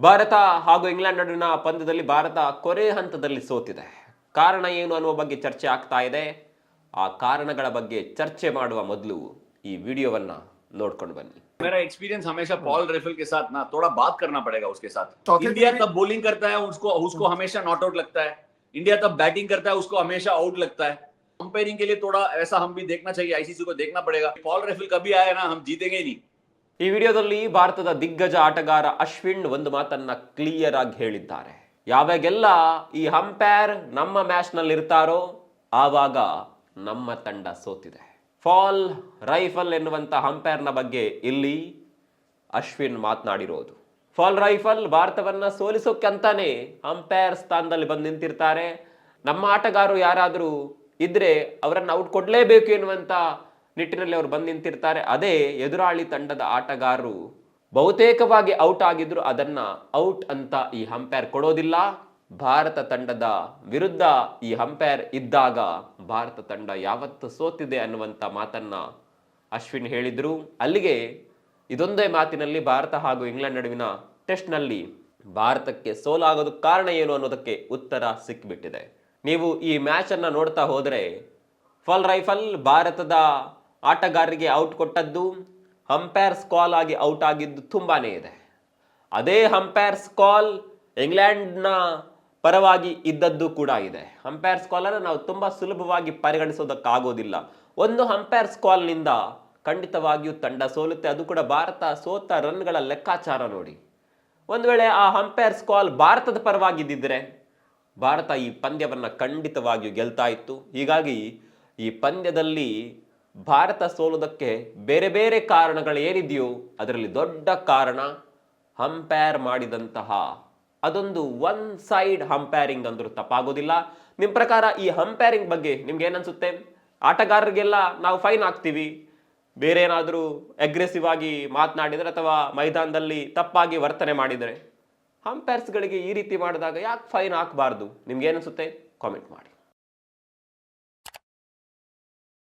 ಭಾರತ ಹಾಗೂ ಇಂಗ್ಲೆಂಡ್ ನಡುವಿನ ಪಂದ್ಯದಲ್ಲಿ ಭಾರತ ಕೊನೆ ಹಂತದಲ್ಲಿ ಸೋತಿದೆ. ಕಾರಣ ಏನು ಅನ್ನುವ ಬಗ್ಗೆ ಚರ್ಚೆ ಆಗ್ತಾ ಇದೆ. ಆ ಕಾರಣಗಳ ಬಗ್ಗೆ ಚರ್ಚೆ ಮಾಡುವ ಮೊದಲು ಈ ವಿಡಿಯೋವನ್ನ ನೋಡ್ಕೊಂಡು ಬನ್ನಿ. मेरा एक्सपीरियंस हमेशा पॉल रेफल के साथ ना थोड़ा बात करना पड़ेगा उसके साथ. इंडिया तब बॉलिंग करता है उसको हमेशा नॉट आउट लगता है. इंडिया तब बैटिंग करता है उसको हमेशा आउट लगता है. अंपायरिंग के लिए थोड़ा ऐसा हम भी देखना चाहिए. आईसीसी को देखना पड़ेगा. पॉल रेफल कभी आए ना हम जीतेंगे ही नहीं. ಈ ವಿಡಿಯೋದಲ್ಲಿ ಭಾರತದ ದಿಗ್ಗಜ ಆಟಗಾರ ಅಶ್ವಿನ್ ಒಂದು ಮಾತನ್ನ ಕ್ಲಿಯರ್ ಆಗಿ ಹೇಳಿದ್ದಾರೆ. ಯಾವಾಗೆಲ್ಲ ಈ ಅಂಪೈರ್ ನಮ್ಮ ಮ್ಯಾಚ್ ನಲ್ಲಿ ಇರ್ತಾರೋ ಆವಾಗ ನಮ್ಮ ತಂಡ ಸೋತಿದೆ. ಫಾಲ್ ರೈಫಲ್ ಎನ್ನುವಂತ ಅಂಪೈರ್ನ ಬಗ್ಗೆ ಇಲ್ಲಿ ಅಶ್ವಿನ್ ಮಾತನಾಡಿರೋದು. ಫಾಲ್ ರೈಫಲ್ ಭಾರತವನ್ನ ಸೋಲಿಸೋಕ್ಕಂತಾನೆ ಅಂಪೈರ್ ಸ್ಥಾನದಲ್ಲಿ ಬಂದು ನಿಂತಿರ್ತಾರೆ. ನಮ್ಮ ಆಟಗಾರರು ಯಾರಾದರೂ ಇದ್ರೆ ಅವರನ್ನು ಔಟ್ ಕೊಡಲೇಬೇಕು ಎನ್ನುವಂತ ನಿಟ್ಟಿನಲ್ಲಿ ಅವರು ಬಂದು ನಿಂತಿರ್ತಾರೆ. ಅದೇ ಎದುರಾಳಿ ತಂಡದ ಆಟಗಾರರು ಬಹುತೇಕವಾಗಿ ಔಟ್ ಆಗಿದ್ರು ಅದನ್ನ ಔಟ್ ಅಂತ ಈ ಅಂಪೈರ್ ಕೊಡೋದಿಲ್ಲ. ಭಾರತ ತಂಡದ ವಿರುದ್ಧ ಈ ಅಂಪೈರ್ ಇದ್ದಾಗ ಭಾರತ ತಂಡ ಯಾವತ್ತು ಸೋತಿದೆ ಅನ್ನುವಂಥ ಮಾತನ್ನ ಅಶ್ವಿನ್ ಹೇಳಿದ್ರು. ಅಲ್ಲಿಗೆ ಇದೊಂದೇ ಮಾತಿನಲ್ಲಿ ಭಾರತ ಹಾಗೂ ಇಂಗ್ಲೆಂಡ್ ನಡುವಿನ ಟೆಸ್ಟ್ನಲ್ಲಿ ಭಾರತಕ್ಕೆ ಸೋಲಾಗೋದಕ್ಕೆ ಕಾರಣ ಏನು ಅನ್ನೋದಕ್ಕೆ ಉತ್ತರ ಸಿಕ್ಕಿಬಿಟ್ಟಿದೆ. ನೀವು ಈ ಮ್ಯಾಚ್ ಅನ್ನ ನೋಡ್ತಾ ಹೋದರೆ ಫಾಲ್ ರೈಫಲ್ ಭಾರತದ ಆಟಗಾರರಿಗೆ ಔಟ್ ಕೊಟ್ಟದ್ದು, ಅಂಪೈರ್ಸ್ ಕಾಲ್ ಆಗಿ ಔಟ್ ಆಗಿದ್ದು ತುಂಬಾನೇ ಇದೆ. ಅದೇ ಅಂಪೈರ್ಸ್ ಕಾಲ್ ಇಂಗ್ಲೆಂಡ್ನ ಪರವಾಗಿ ಇದ್ದದ್ದು ಕೂಡ ಇದೆ. ಅಂಪೈರ್ಸ್ ಕಾಲನ್ನು ನಾವು ತುಂಬ ಸುಲಭವಾಗಿ ಪರಿಗಣಿಸೋದಕ್ಕಾಗೋದಿಲ್ಲ. ಒಂದು ಅಂಪೈರ್ಸ್ ಕಾಲ್ನಿಂದ ಖಂಡಿತವಾಗಿಯೂ ತಂಡ ಸೋಲುತ್ತೆ. ಅದು ಕೂಡ ಭಾರತ ಸೋತ ರನ್ಗಳ ಲೆಕ್ಕಾಚಾರ ನೋಡಿ. ಒಂದು ವೇಳೆ ಆ ಅಂಪೈರ್ಸ್ ಕಾಲ್ ಭಾರತದ ಪರವಾಗಿದ್ದಿದ್ರೆ ಭಾರತ ಈ ಪಂದ್ಯವನ್ನು ಖಂಡಿತವಾಗಿಯೂ ಗೆಲ್ತಾ ಇತ್ತು. ಹೀಗಾಗಿ ಈ ಪಂದ್ಯದಲ್ಲಿ ಭಾರತ ಸೋಲೋದಕ್ಕೆ ಬೇರೆ ಬೇರೆ ಕಾರಣಗಳು ಏನಿದೆಯೋ ಅದರಲ್ಲಿ ದೊಡ್ಡ ಕಾರಣ ಅಂಪೈರ್ ಮಾಡಿದಂತಹ ಅದೊಂದು ಒನ್ ಸೈಡ್ ಅಂಪೈರಿಂಗ್ ಅಂದ್ರೂ ತಪ್ಪಾಗೋದಿಲ್ಲ. ನಿಮ್ಮ ಪ್ರಕಾರ ಈ ಅಂಪೈರಿಂಗ್ ಬಗ್ಗೆ ನಿಮ್ಗೆ ಏನನ್ಸುತ್ತೆ? ಆಟಗಾರರಿಗೆಲ್ಲ ನಾವು ಫೈನ್ ಹಾಕ್ತೀವಿ, ಬೇರೆ ಏನಾದರೂ ಅಗ್ರೆಸಿವ್ ಆಗಿ ಮಾತನಾಡಿದರೆ ಅಥವಾ ಮೈದಾನದಲ್ಲಿ ತಪ್ಪಾಗಿ ವರ್ತನೆ ಮಾಡಿದರೆ, ಅಂಪೈರ್ಸ್ಗಳಿಗೆ ಈ ರೀತಿ ಮಾಡಿದಾಗ ಯಾಕೆ ಫೈನ್ ಹಾಕಬಾರ್ದು? ನಿಮ್ಗೆ ಏನನ್ಸುತ್ತೆ? ಕಾಮೆಂಟ್ ಮಾಡಿ.